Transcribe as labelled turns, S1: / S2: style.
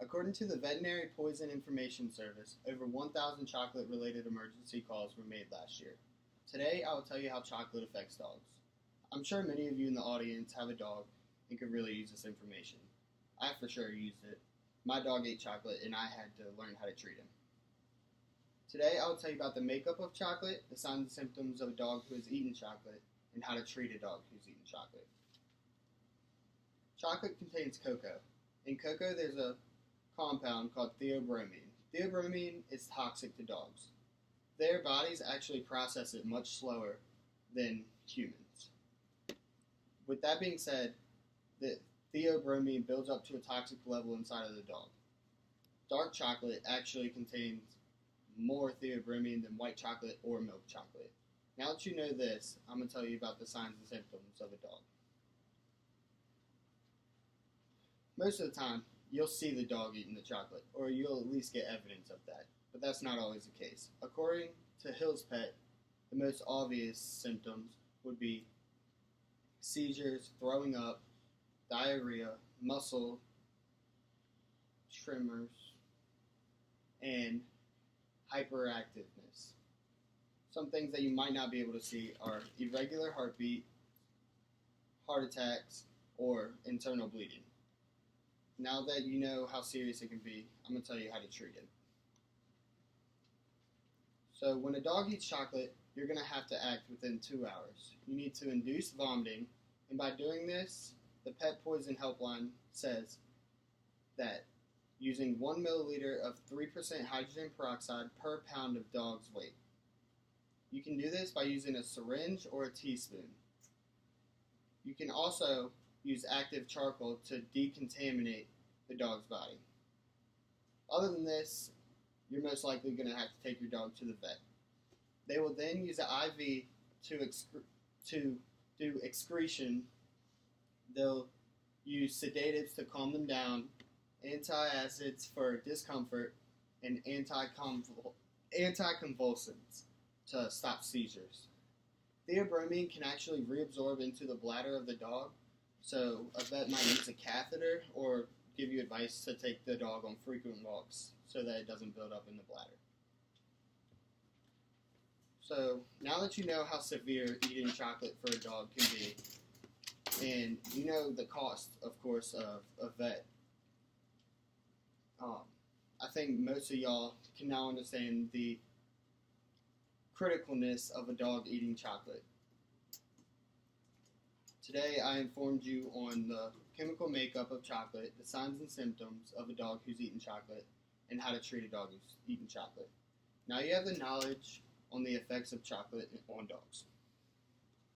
S1: According to the Veterinary Poison Information Service, over 1,000 chocolate-related emergency calls were made last year. Today, I will tell you how chocolate affects dogs. I'm sure many of you in the audience have a dog and could really use this information. I for sure used it. My dog ate chocolate and I had to learn how to treat him. Today, I will tell you about the makeup of chocolate, the signs and symptoms of a dog who has eaten chocolate, and how to treat a dog who's eaten chocolate. Chocolate contains cocoa. In cocoa, there's a compound called theobromine. Theobromine is toxic to dogs. Their bodies actually process it much slower than humans. With that being said, the theobromine builds up to a toxic level inside of the dog. Dark chocolate actually contains more theobromine than white chocolate or milk chocolate. Now that you know this, I'm going to tell you about the signs and symptoms of a dog. Most of the time, you'll see the dog eating the chocolate, or you'll at least get evidence of that, but that's not always the case. According to Hill's Pet, the most obvious symptoms would be seizures, throwing up, diarrhea, muscle tremors, and hyperactiveness. Some things that you might not be able to see are irregular heartbeat, heart attacks, or internal bleeding. Now that you know how serious it can be, I'm going to tell you how to treat it. So when a dog eats chocolate, you're going to have to act within 2 hours. You need to induce vomiting, and by doing this, the Pet Poison Helpline says that using 1 milliliter of 3% hydrogen peroxide per pound of dog's weight. You can do this by using a syringe or a teaspoon. You can also use active charcoal to decontaminate the dog's body. Other than this, you're most likely going to have to take your dog to the vet. They will then use an IV to do excretion. They'll use sedatives to calm them down, antacids for discomfort, and anticonvulsants to stop seizures. Theobromine can actually reabsorb into the bladder of the dog, so a vet might use a catheter or give you advice to take the dog on frequent walks so that it doesn't build up in the bladder. So now that you know how severe eating chocolate for a dog can be, and you know the cost, of course, of a vet, I think most of y'all can now understand the criticalness of a dog eating chocolate. Today I informed you on the chemical makeup of chocolate, the signs and symptoms of a dog who's eaten chocolate, and how to treat a dog who's eaten chocolate. Now you have the knowledge on the effects of chocolate on dogs.